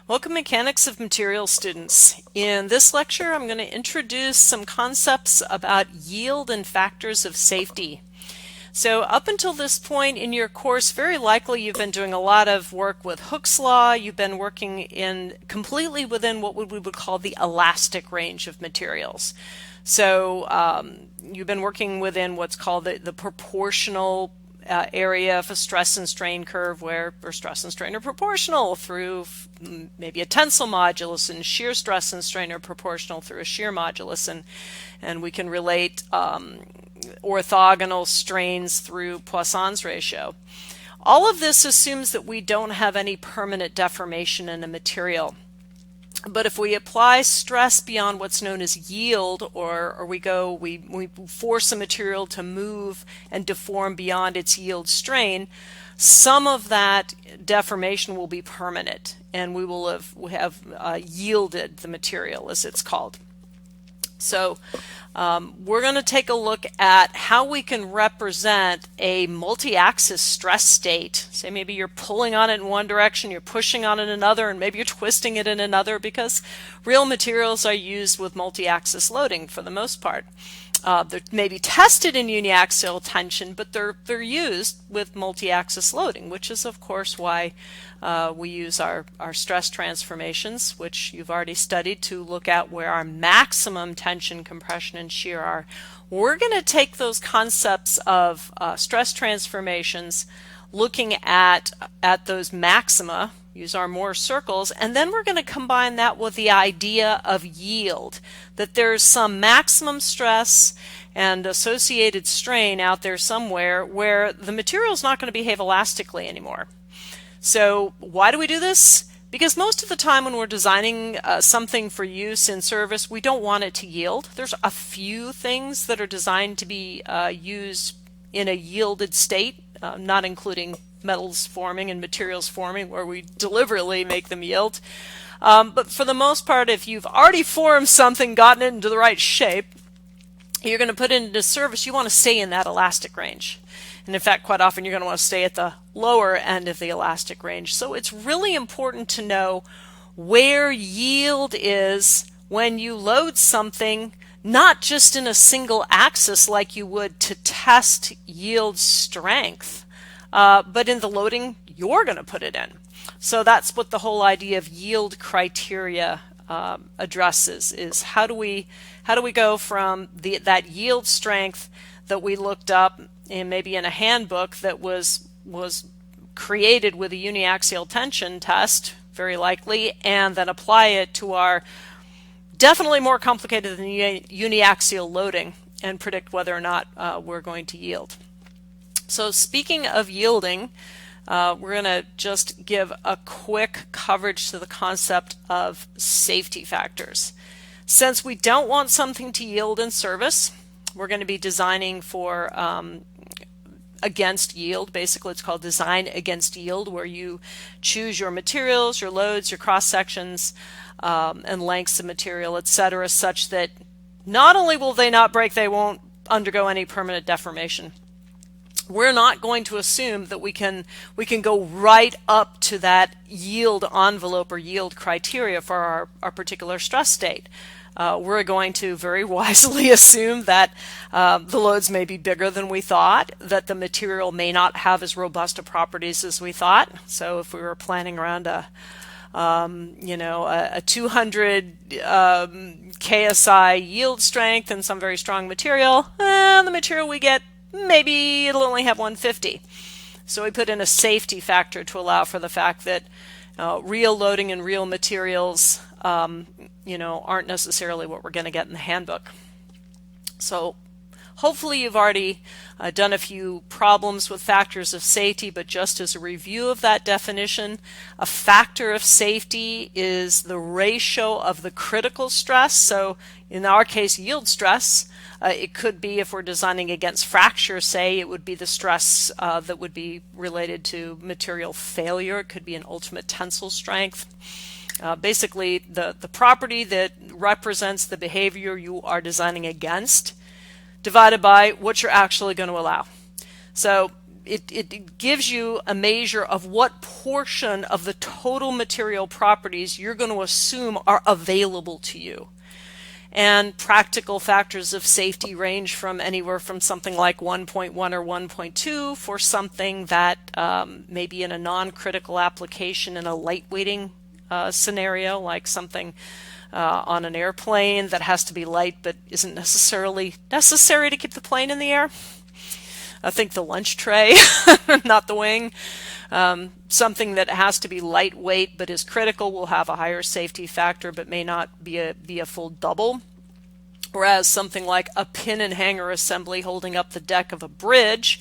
Welcome, Mechanics of Materials students. In this lecture, I'm going to introduce some concepts about yield and factors of safety. So up until this point in your course, very likely you've been doing a lot of work with Hooke's law. You've been working in completely within what we would call the elastic range of materials. So you've been working within what's called the proportional area of a stress and strain curve where stress and strain are proportional through maybe a tensile modulus, and shear stress and strain are proportional through a shear modulus, and we can relate orthogonal strains through Poisson's ratio. All of this assumes that we don't have any permanent deformation in a material. But if we apply stress beyond what's known as yield, or we force a material to move and deform beyond its yield strain, some of that deformation will be permanent, and we will have yielded the material, as it's called. So we're going to take a look at how we can represent a multi-axis stress state. Say maybe you're pulling on it in one direction, you're pushing on it in another, and maybe you're twisting it in another, because real materials are used with multi-axis loading for the most part. They're maybe tested in uniaxial tension, but they're used with multi-axis loading, which is of course why we use our stress transformations, which you've already studied, to look at where our maximum tension, compression, and shear are. We're going to take those concepts of stress transformations, looking at those maxima, use our Mohr circles, and then we're going to combine that with the idea of yield, that there's some maximum stress and associated strain out there somewhere where the material is not going to behave elastically anymore. So why do we do this? Because most of the time when we're designing something for use in service, we don't want it to yield. There's a few things that are designed to be used in a yielded state, not including metals forming and materials forming, where we deliberately make them yield. But for the most part, if you've already formed something, gotten it into the right shape, you're going to put it into service, you want to stay in that elastic range. And in fact, quite often you're going to want to stay at the lower end of the elastic range. So it's really important to know where yield is when you load something, not just in a single axis like you would to test yield strength, but in the loading you're going to put it in. So that's what the whole idea of yield criteria addresses, is how do we go from that yield strength that we looked up in maybe in a handbook that was created with a uniaxial tension test, very likely, and then apply it to our definitely more complicated than uniaxial loading and predict whether or not we're going to yield. So speaking of yielding, we're going to just give a quick coverage to the concept of safety factors. Since we don't want something to yield in service, we're going to be designing for against yield. Basically, it's called design against yield, where you choose your materials, your loads, your cross sections, and lengths of material, etc., such that not only will they not break, they won't undergo any permanent deformation. We're not going to assume that we can go right up to that yield envelope or yield criteria for our particular stress state. We're going to very wisely assume that the loads may be bigger than we thought, that the material may not have as robust a properties as we thought. So if we were planning around a 200 KSI yield strength and some very strong material, the material we get, maybe it'll only have 150. So we put in a safety factor to allow for the fact that real loading and real materials aren't necessarily what we're going to get in the handbook. So hopefully you've already done a few problems with factors of safety, but just as a review of that definition, a factor of safety is the ratio of the critical stress. So in our case, yield stress. It could be, if we're designing against fracture, say, it would be the stress that would be related to material failure. It could be an ultimate tensile strength. Basically, the property that represents the behavior you are designing against divided by what you're actually going to allow. So it gives you a measure of what portion of the total material properties you're going to assume are available to you. And practical factors of safety range from anywhere from something like 1.1 or 1.2 for something that may be in a non-critical application in a lightweighting scenario, like something on an airplane that has to be light but isn't necessarily necessary to keep the plane in the air. I think the lunch tray, not the wing. Something that has to be lightweight but is critical will have a higher safety factor but may not be a full double. Whereas something like a pin and hanger assembly holding up the deck of a bridge,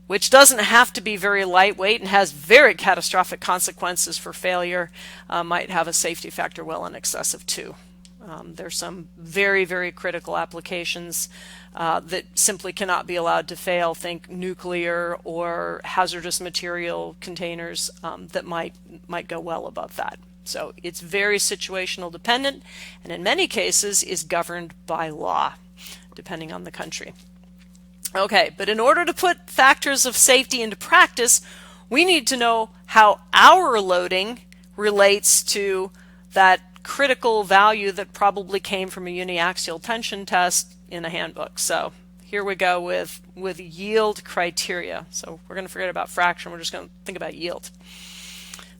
which doesn't have to be very lightweight and has very catastrophic consequences for failure, might have a safety factor well in excess of 2. There's some very, very critical applications that simply cannot be allowed to fail. Think nuclear or hazardous material containers that might go well above that. So it's very situational dependent, and in many cases is governed by law, depending on the country. Okay, but in order to put factors of safety into practice, we need to know how our loading relates to that critical value that probably came from a uniaxial tension test in a handbook. So here we go with yield criteria. So we're going to forget about fraction. We're just going to think about yield.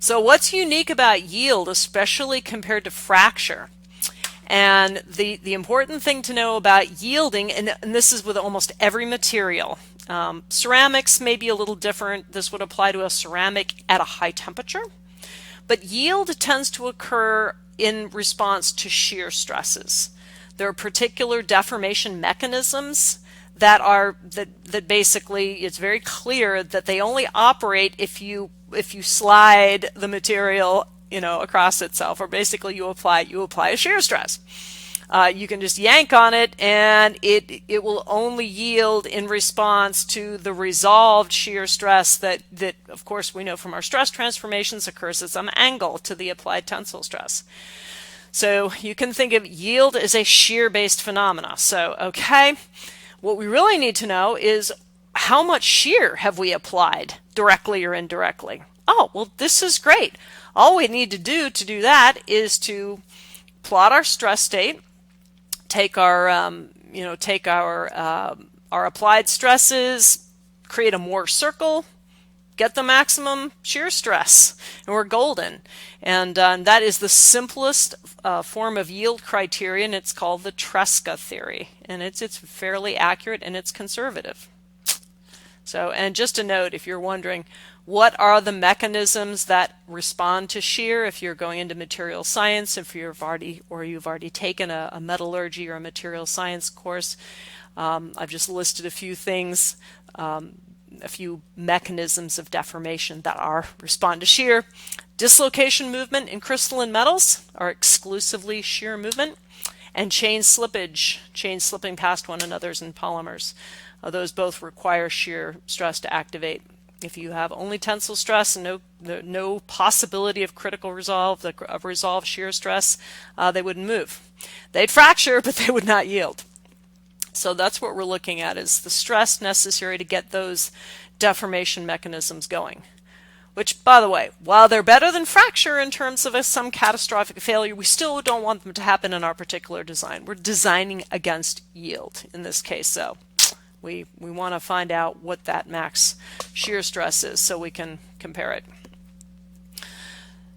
So what's unique about yield, especially compared to fracture? And the important thing to know about yielding, and this is with almost every material. Ceramics may be a little different. This would apply to a ceramic at a high temperature. But yield tends to occur in response to shear stresses. There are particular deformation mechanisms that basically, it's very clear that they only operate if you slide the material across itself, or basically you apply a shear stress. You can just yank on it and it will only yield in response to the resolved shear stress that of course we know from our stress transformations occurs at some angle to the applied tensile stress. So you can think of yield as a shear-based phenomena. So okay, what we really need to know is how much shear have we applied, directly or indirectly? Oh, well, this is great. All we need to do that is to plot our stress state, take our applied stresses, create a Mohr circle, get the maximum shear stress, and we're golden. And that is the simplest form of yield criterion. It's called the Tresca theory, and it's fairly accurate and it's conservative. So, and just a note, if you're wondering what are the mechanisms that respond to shear, if you're going into material science, if you've already taken a metallurgy or a material science course, I've just listed a few things, a few mechanisms of deformation that respond to shear. Dislocation movement in crystalline metals are exclusively shear movement, and chain slipping past one another's in polymers. Those both require shear stress to activate. If you have only tensile stress and no possibility of critical resolve, of resolved shear stress, they wouldn't move. They'd fracture, but they would not yield. So that's what we're looking at, is the stress necessary to get those deformation mechanisms going. Which, by the way, while they're better than fracture in terms of some catastrophic failure, we still don't want them to happen in our particular design. We're designing against yield in this case, so we want to find out what that max shear stress is so we can compare it.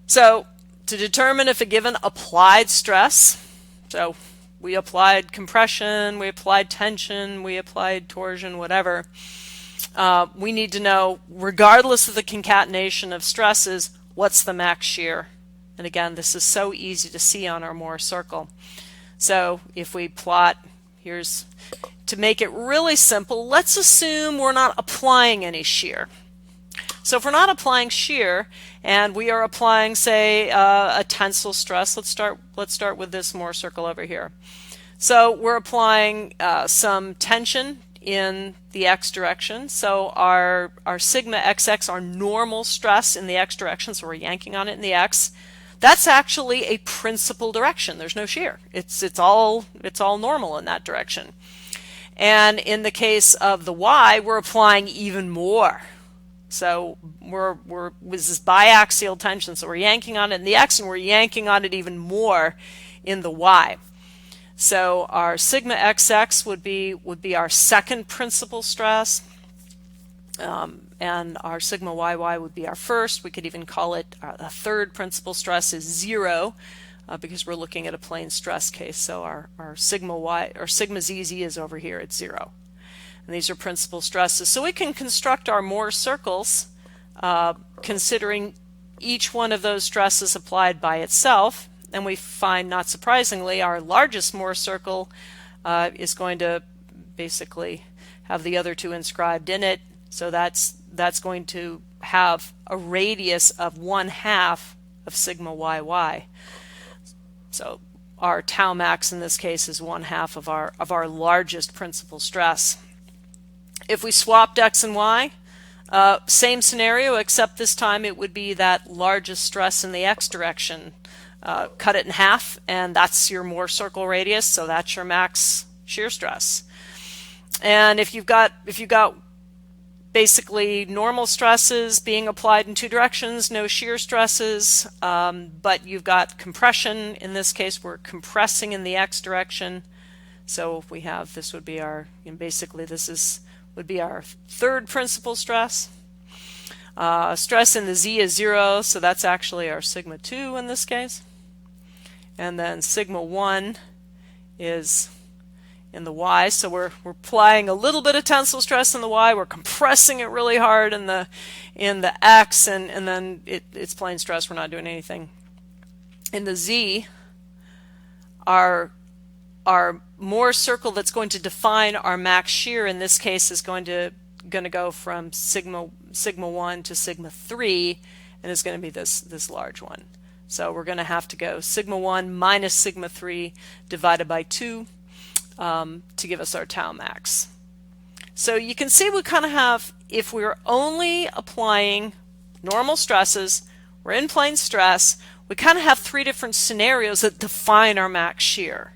So to determine if a given applied stress, so we applied compression, we applied tension, we applied torsion, whatever, we need to know, regardless of the concatenation of stresses, what's the max shear. And again, this is so easy to see on our Mohr circle. So if we plot, to make it really simple, let's assume we're not applying any shear. So if we're not applying shear and we are applying, say, a tensile stress, let's start with this Mohr circle over here. So we're applying some tension in the x direction. So our sigma xx, our normal stress in the x direction, so we're yanking on it in the x, that's actually a principal direction. There's no shear. It's all normal in that direction. And in the case of the y, we're applying even more. So this is biaxial tension, so we're yanking on it in the X and we're yanking on it even more in the Y. So our sigma XX would be our second principal stress, and our sigma YY would be our first. We could even call it a third principal stress is 0 because we're looking at a plane stress case. So our sigma Y or sigma ZZ is over here at 0. And these are principal stresses. So we can construct our Mohr circles considering each one of those stresses applied by itself. And we find, not surprisingly, our largest Mohr circle is going to basically have the other two inscribed in it. So that's going to have a radius of 1/2 of sigma YY. So our tau max in this case is 1/2 of our largest principal stress. If we swapped X and Y, same scenario, except this time it would be that largest stress in the X direction. Cut it in half, and that's your Mohr circle radius, so that's your max shear stress. And if you've got basically normal stresses being applied in two directions, no shear stresses, but you've got compression. In this case, we're compressing in the X direction. So if we have, this would be our, basically would be our third principal stress. Stress in the Z is 0, so that's actually our sigma 2 in this case. And then sigma 1 is in the Y, so we're applying a little bit of tensile stress in the Y, we're compressing it really hard in the X, and then it's plane stress, we're not doing anything. In the Z, our Mohr circle that's going to define our max shear in this case is going to go from sigma 1 to sigma 3, and is going to be this large one. So we're going to have to go sigma 1 minus sigma 3 divided by 2 to give us our tau max. So you can see we kind of have, if we're only applying normal stresses, we're in plane stress, we kind of have three different scenarios that define our max shear.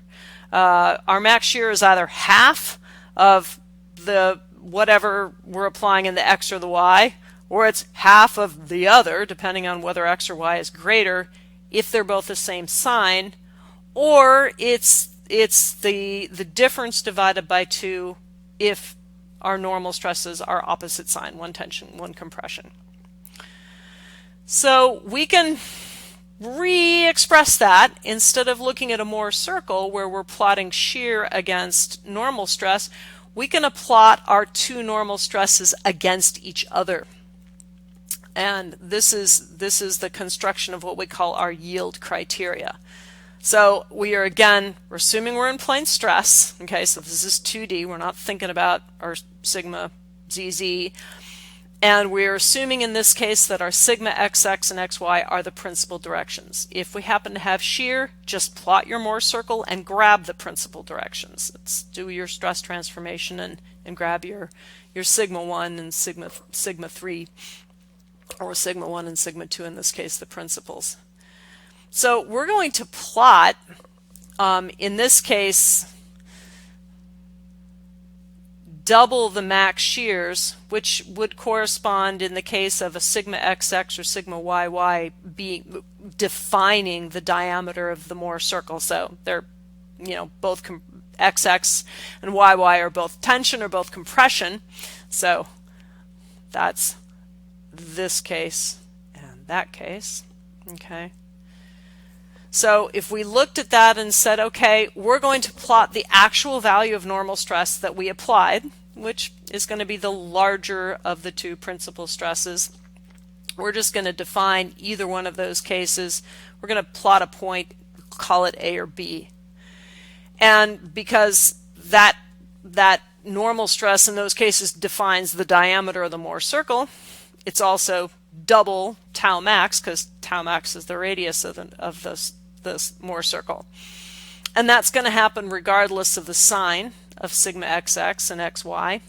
Our max shear is either half of the whatever we're applying in the X or the Y, or it's half of the other, depending on whether X or Y is greater, if they're both the same sign, or it's the difference divided by 2 if our normal stresses are opposite sign, one tension, one compression. So we can re-express that. Instead of looking at a Mohr circle where we're plotting shear against normal stress, we can plot our two normal stresses against each other. And this is the construction of what we call our yield criteria. So we're assuming we're in plane stress. Okay, so this is 2D. We're not thinking about our sigma ZZ. And we're assuming in this case that our sigma XX and XY are the principal directions. If we happen to have shear, just plot your Mohr circle and grab the principal directions. Let's do your stress transformation and grab your sigma 1 and sigma 3, or sigma 1 and sigma 2, in this case, the principals. So we're going to plot, in this case, double the max shears, which would correspond in the case of a sigma XX or sigma YY being defining the diameter of the Mohr circle. So they're, both XX and YY are both tension or both compression. So that's this case and that case. Okay. So if we looked at that and said, okay, we're going to plot the actual value of normal stress that we applied, which is going to be the larger of the two principal stresses. We're just going to define either one of those cases. We're going to plot a point, call it A or B. And because that normal stress in those cases defines the diameter of the Mohr circle, it's also double tau max, because tau max is the radius of this Mohr circle. And that's going to happen regardless of the sign of sigma XX and XY.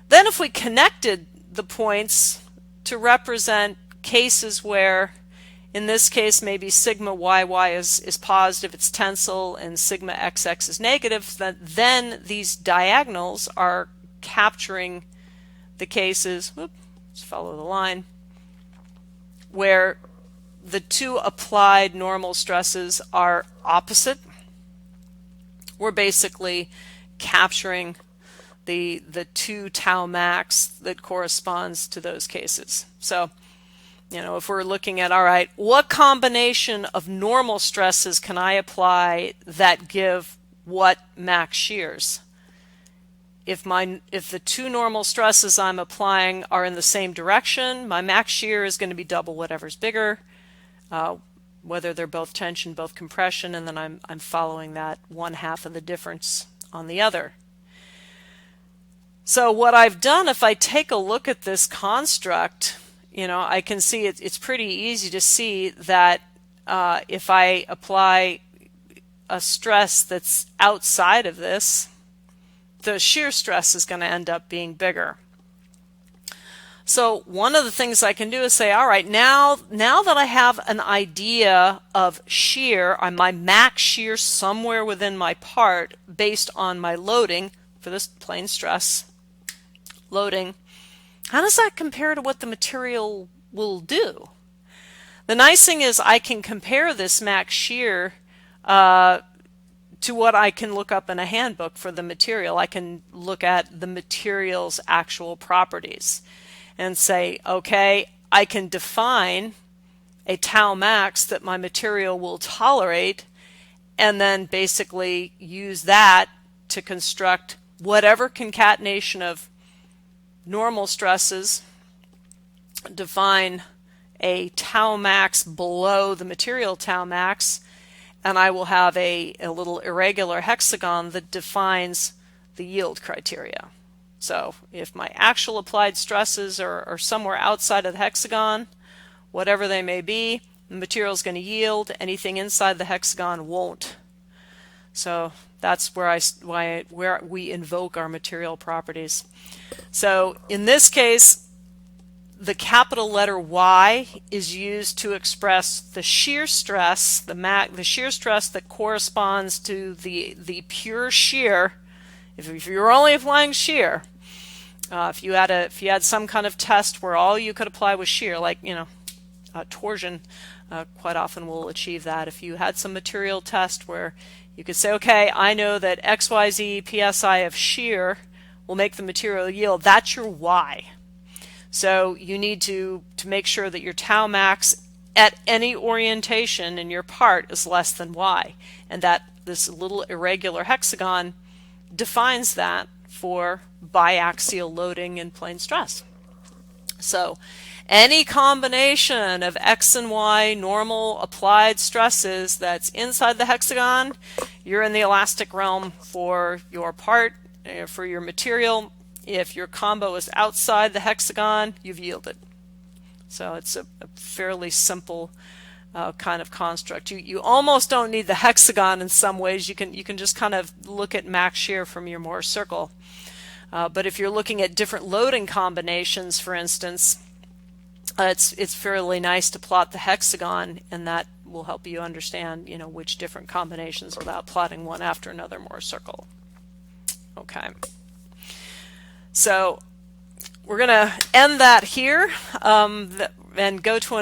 Then if we connected the points to represent cases where, in this case, maybe sigma YY is positive, it's tensile, and sigma XX is negative, then these diagonals are capturing the cases, just follow the line, where the two applied normal stresses are opposite. We're basically capturing the 2 tau max that corresponds to those cases. So, if we're looking at, all right, what combination of normal stresses can I apply that give what max shears? If the 2 normal stresses I'm applying are in the same direction, my max shear is going to be double whatever's bigger, whether they're both tension, both compression, and then I'm following that 1/2 of the difference on the other. So what I've done, if I take a look at this construct, I can see it's pretty easy to see that if I apply a stress that's outside of this, the shear stress is going to end up being bigger. So one of the things I can do is say, all right, now that I have an idea of shear, my max shear somewhere within my part based on my loading for this plane stress loading, how does that compare to what the material will do? The nice thing is I can compare this max shear to what I can look up in a handbook for the material. I can look at the material's actual properties and say, okay, I can define a tau max that my material will tolerate, and then basically use that to construct whatever concatenation of normal stresses, define a tau max below the material tau max, and I will have a little irregular hexagon that defines the yield criteria. So if my actual applied stresses are somewhere outside of the hexagon, whatever they may be, the material is going to yield. Anything inside the hexagon won't. So that's where we invoke our material properties. So in this case, the capital letter Y is used to express the shear stress, the shear stress that corresponds to the pure shear. If you're only applying shear, if you had some kind of test where all you could apply was shear, like torsion, quite often will achieve that. If you had some material test where you could say, okay, I know that XYZ psi of shear will make the material yield, that's your Y. So you need to make sure that your tau max at any orientation in your part is less than Y, and that this little irregular hexagon defines that for biaxial loading and plane stress. So any combination of X and Y normal applied stresses that's inside the hexagon, you're in the elastic realm for your part, for your material. If your combo is outside the hexagon, you've yielded. So it's a fairly simple kind of construct. You almost don't need the hexagon in some ways. You can just kind of look at max shear from your Mohr circle. But if you're looking at different loading combinations, for instance, it's fairly nice to plot the hexagon, and that will help you understand which different combinations without plotting one after another Mohr circle. Okay. So we're going to end that here and go to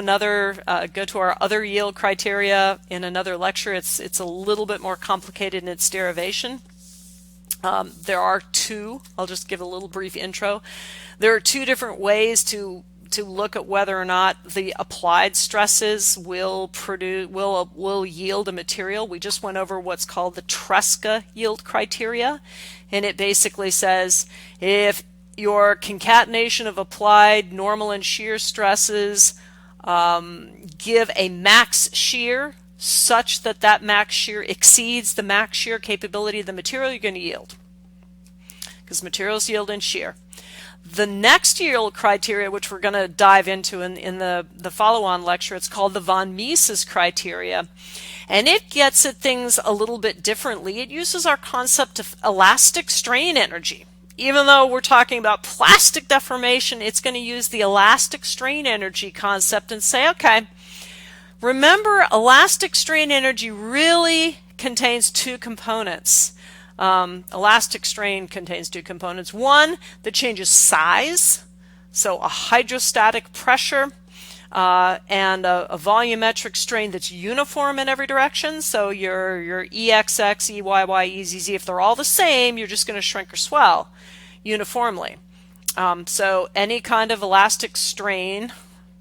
our other yield criteria in another lecture. It's a little bit more complicated in its derivation. There are 2. I'll just give a little brief intro. There are 2 different ways to look at whether or not the applied stresses will yield a material. We just went over what's called the Tresca yield criteria, and it basically says if your concatenation of applied normal and shear stresses give a max shear such that max shear exceeds the max shear capability of the material, you're going to yield, because materials yield in shear. The next yield criteria, which we're going to dive into in the follow-on lecture, it's called the von Mises criteria, and it gets at things a little bit differently. It uses our concept of elastic strain energy. Even though we're talking about plastic deformation, it's going to use the elastic strain energy concept and say, okay, remember, elastic strain energy really contains 2 components. Elastic strain contains 2 components. One that changes size. So a hydrostatic pressure and a volumetric strain that's uniform in every direction. So your EXX, EYY, EZZ, if they're all the same, you're just going to shrink or swell uniformly. So any kind of elastic strain,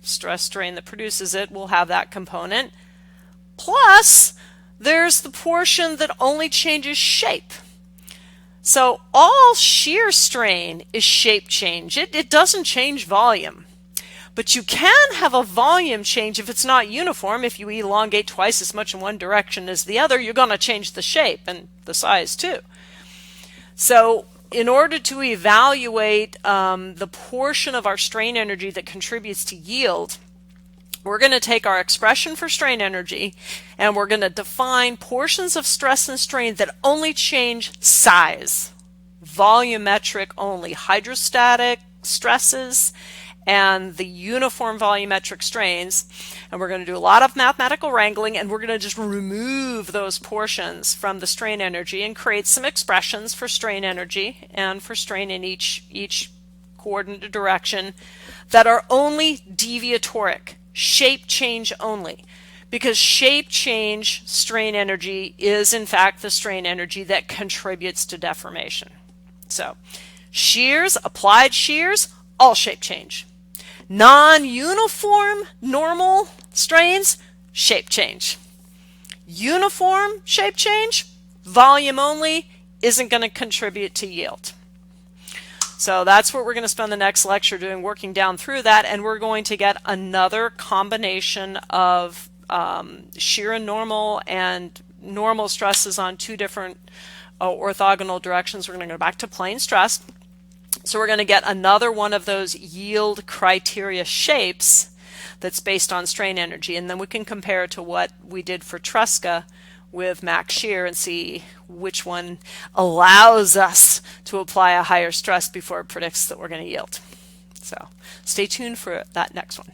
stress strain that produces it, will have that component. Plus, there's the portion that only changes shape. So all shear strain is shape change. It doesn't change volume. But you can have a volume change if it's not uniform. If you elongate twice as much in one direction as the other, you're going to change the shape and the size too. So in order to evaluate the portion of our strain energy that contributes to yield, we're going to take our expression for strain energy and we're going to define portions of stress and strain that only change size, volumetric only, hydrostatic stresses and the uniform volumetric strains. And we're going to do a lot of mathematical wrangling, and we're going to just remove those portions from the strain energy and create some expressions for strain energy and for strain in each coordinate direction that are only deviatoric, shape change only. Because shape change strain energy is in fact the strain energy that contributes to deformation. So shears, applied shears, all shape change. Non-uniform normal strains, shape change. Uniform shape change, volume only, isn't going to contribute to yield. So that's what we're going to spend the next lecture doing, working down through that, and we're going to get another combination of shear and normal stresses on two different orthogonal directions. We're going to go back to plane stress. So we're going to get another one of those yield criteria shapes that's based on strain energy, and then we can compare it to what we did for Tresca with max shear and see which one allows us to apply a higher stress before it predicts that we're going to yield. So stay tuned for that next one.